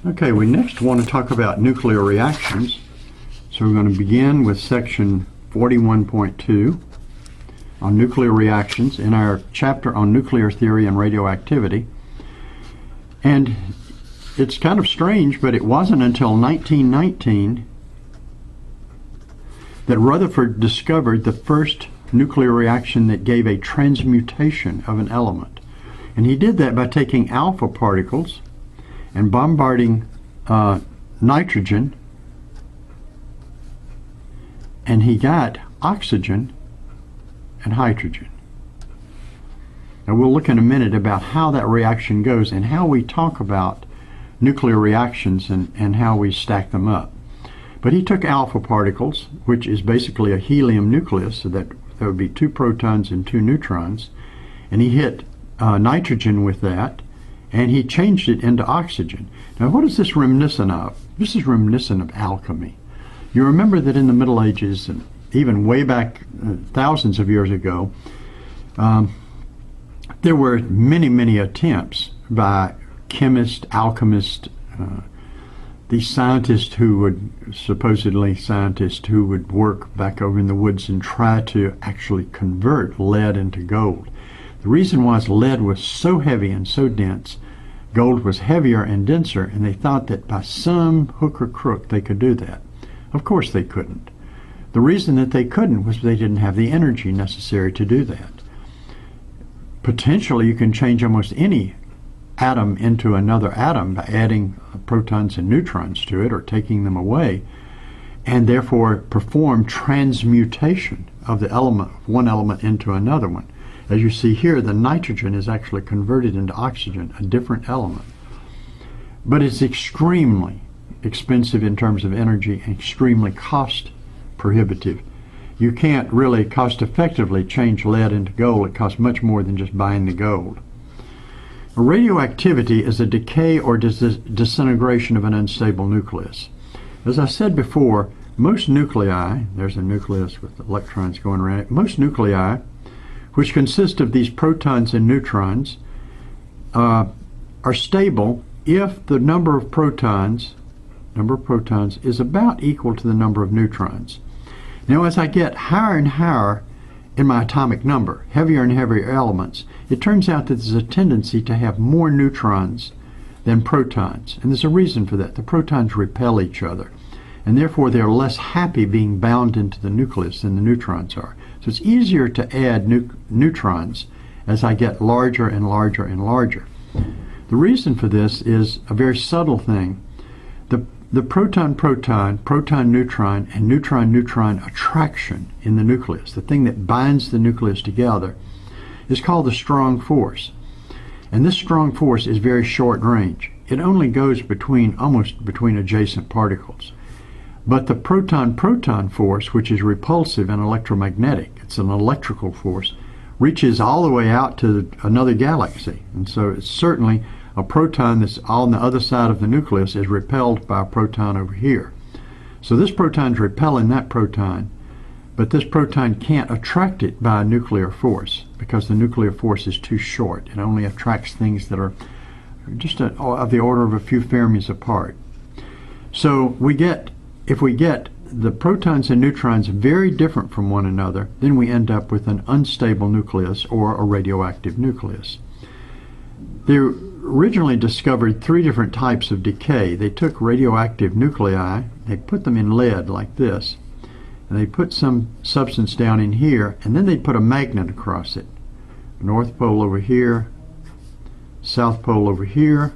Okay, we next want to talk about nuclear reactions. So we're going to begin with section 41.2 on nuclear reactions in our chapter on nuclear theory and radioactivity. And it's kind of strange, but it wasn't until 1919 that Rutherford discovered the first nuclear reaction that gave a transmutation of an element. And he did that by taking alpha particles and bombarding nitrogen, and he got oxygen and hydrogen. Now we'll look in a minute about how that reaction goes and how we talk about nuclear reactions and how we stack them up. But he took alpha particles, which is basically a helium nucleus, so that would be 2 protons and 2 neutrons, and he hit nitrogen with that, and he changed it into oxygen. Now what is this reminiscent of? This is reminiscent of alchemy. You remember that in the Middle Ages, and even way back thousands of years ago, there were many attempts by chemists, alchemists, these scientists who would work back over in the woods and try to actually convert lead into gold. The reason was lead was so heavy and so dense, gold was heavier and denser, and they thought that by some hook or crook they could do that. Of course they couldn't. The reason that they couldn't was they didn't have the energy necessary to do that. Potentially you can change almost any atom into another atom by adding protons and neutrons to it or taking them away, and therefore perform transmutation of the element, one element into another one. As you see here, the nitrogen is actually converted into oxygen, a different element. But it's extremely expensive in terms of energy and extremely cost prohibitive. You can't really cost effectively change lead into gold. It costs much more than just buying the gold. Radioactivity is a decay or disintegration of an unstable nucleus. As I said before, most nuclei, there's a nucleus with electrons going around it, most nuclei, which consist of these protons and neutrons, are stable if the number of protons is about equal to the number of neutrons. Now as I get higher and higher in my atomic number, heavier and heavier elements, it turns out that there's a tendency to have more neutrons than protons. And there's a reason for that. The protons repel each other, and therefore they're less happy being bound into the nucleus than the neutrons are. So it's easier to add neutrons as I get larger and larger and larger. The reason for this is a very subtle thing. The proton-proton, proton-neutron, and neutron-neutron attraction in the nucleus, the thing that binds the nucleus together, is called the strong force. And this strong force is very short range. It only goes almost between adjacent particles. But the proton-proton force, which is repulsive and electromagnetic, it's an electrical force, reaches all the way out to another galaxy. And so it's certainly a proton that's on the other side of the nucleus is repelled by a proton over here. So this proton's repelling that proton, but this proton can't attract it by a nuclear force because the nuclear force is too short. It only attracts things that are just of the order of a few fermis apart. So if we get the protons and neutrons very different from one another, then we end up with an unstable nucleus or a radioactive nucleus. They originally discovered 3 different types of decay. They took radioactive nuclei, they put them in lead like this, and they put some substance down in here, and then they put a magnet across it. North pole over here, south pole over here,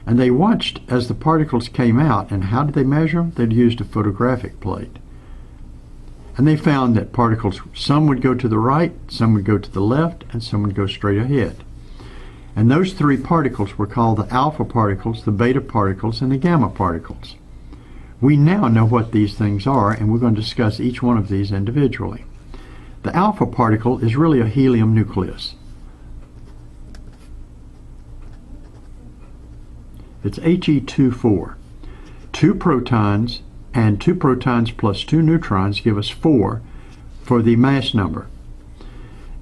and they watched as the particles came out. And how did they measure them? They used a photographic plate. And they found that particles, some would go to the right, some would go to the left, and some would go straight ahead. And those 3 particles were called the alpha particles, the beta particles, and the gamma particles. We now know what these things are, and we're going to discuss each one of these individually. The alpha particle is really a helium nucleus. It's He24. 2 protons and 2 protons plus 2 neutrons give us 4 for the mass number.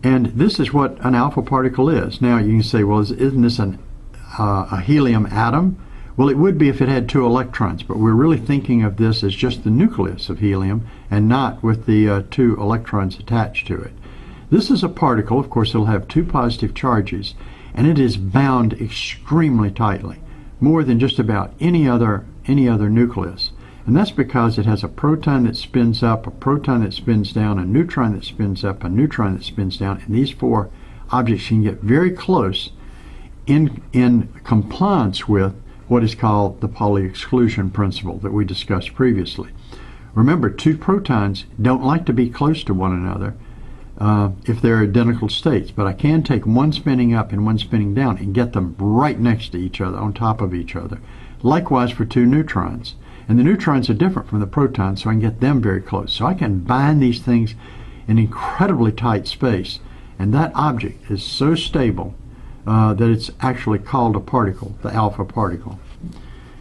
And this is what an alpha particle is. Now you can say, well, isn't this a helium atom? Well, it would be if it had 2 electrons, but we're really thinking of this as just the nucleus of helium and not with the 2 electrons attached to it. This is a particle. Of course, it'll have 2 positive charges, and it is bound extremely tightly, more than just about any other nucleus. And that's because it has a proton that spins up, a proton that spins down, a neutron that spins up, a neutron that spins down, and these 4 objects can get very close in compliance with what is called the Pauli exclusion principle that we discussed previously. Remember, 2 protons don't like to be close to one another if they're identical states, but I can take one spinning up and one spinning down and get them right next to each other, on top of each other. Likewise for 2 neutrons. And the neutrons are different from the protons, so I can get them very close. So I can bind these things in incredibly tight space, and that object is so stable that it's actually called a particle, the alpha particle.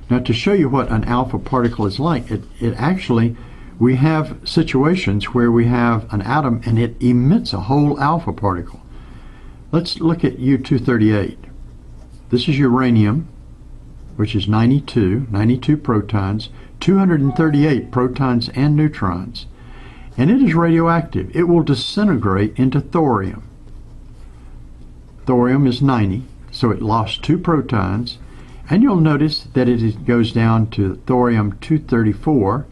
Now, to show you what an alpha particle is like, it actually, we have situations where we have an atom and it emits a whole alpha particle. Let's look at U-238. This is uranium, which is 92 protons, 238 protons and neutrons. And it is radioactive. It will disintegrate into thorium. Thorium is 90, so it lost 2 protons. And you'll notice that it goes down to thorium-234.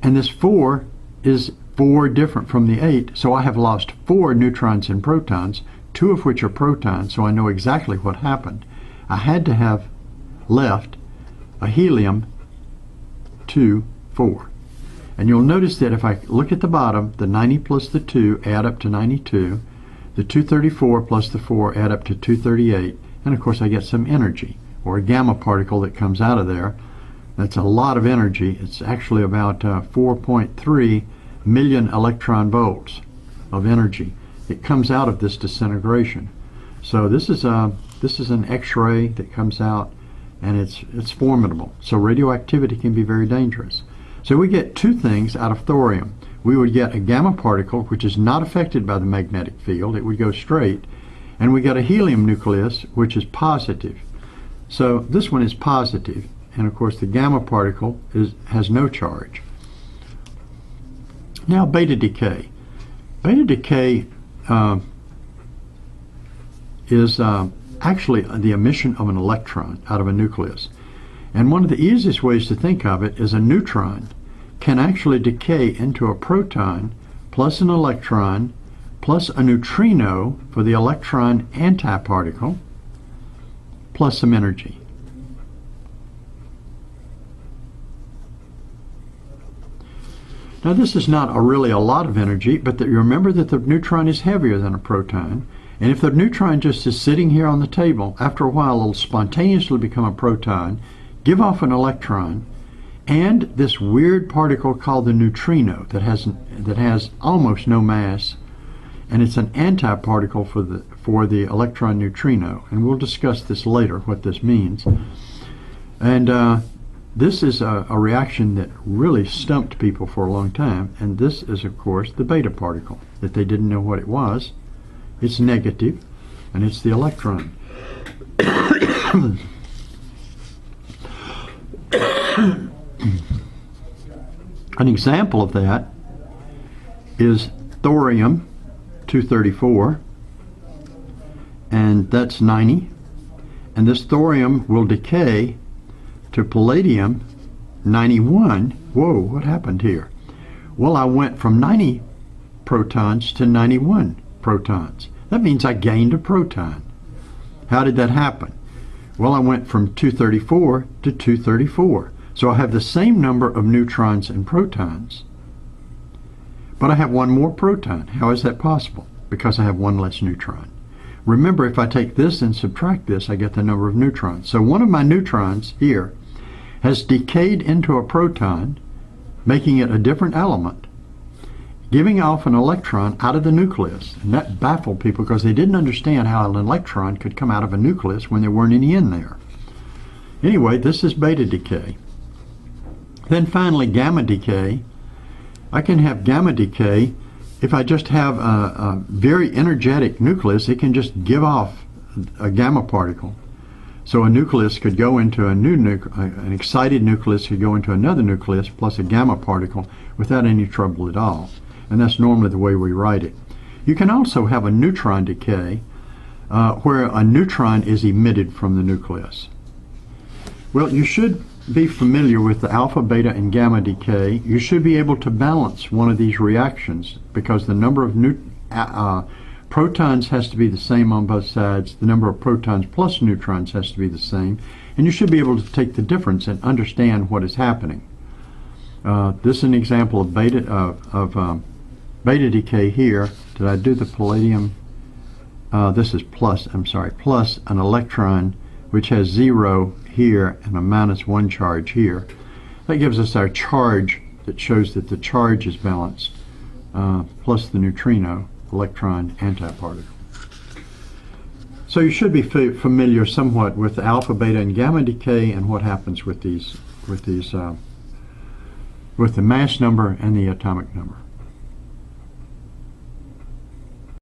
And this 4 is 4 different from the 8, so I have lost 4 neutrons and protons, 2 of which are protons, so I know exactly what happened. I had to have left a helium-2,4. And you'll notice that if I look at the bottom, the 90 plus the 2 add up to 92, the 234 plus the 4 add up to 238, and of course I get some energy, or a gamma particle that comes out of there. That's a lot of energy. It's actually about 4.3 million electron volts of energy. It comes out of this disintegration. So this is an X-ray that comes out, and it's formidable. So radioactivity can be very dangerous. So we get 2 things out of thorium. We would get a gamma particle, which is not affected by the magnetic field. It would go straight. And we get a helium nucleus, which is positive. So this one is positive, and of course the gamma particle has no charge. Now beta decay. Beta decay is actually the emission of an electron out of a nucleus. And one of the easiest ways to think of it is a neutron can actually decay into a proton plus an electron plus a neutrino for the electron antiparticle plus some energy. Now this is not really a lot of energy, but remember that the neutron is heavier than a proton, and if the neutron just is sitting here on the table, after a while it'll spontaneously become a proton, give off an electron, and this weird particle called the neutrino that has almost no mass, and it's an antiparticle for the electron neutrino, and we'll discuss this later, what this means. And this is a reaction that really stumped people for a long time, and this is, of course, the beta particle that they didn't know what it was. It's negative, and it's the electron. An example of that is thorium-234, and that's 90. And this thorium will decay to palladium-91. Whoa, what happened here? Well, I went from 90 protons to 91 protons. That means I gained a proton. How did that happen? Well, I went from 234 to 234. So I have the same number of neutrons and protons, but I have one more proton. How is that possible? Because I have one less neutron. Remember, if I take this and subtract this, I get the number of neutrons. So one of my neutrons here has decayed into a proton, making it a different element, giving off an electron out of the nucleus. And that baffled people because they didn't understand how an electron could come out of a nucleus when there weren't any in there. Anyway, this is beta decay. Then finally, gamma decay. I can have gamma decay if I just have a very energetic nucleus. It can just give off a gamma particle. So a nucleus could go into an excited nucleus could go into another nucleus plus a gamma particle without any trouble at all. And that's normally the way we write it. You can also have a neutron decay where a neutron is emitted from the nucleus. Well, you should be familiar with the alpha, beta, and gamma decay. You should be able to balance one of these reactions because the number of protons has to be the same on both sides. The number of protons plus neutrons has to be the same. And you should be able to take the difference and understand what is happening. This is an example of beta decay here. Did I do the palladium? This is plus an electron which has 0 here and a -1 charge here. That gives us our charge that shows that the charge is balanced, plus the neutrino, electron, antiparticle. So you should be familiar somewhat with the alpha, beta, and gamma decay and what happens with the mass number and the atomic number.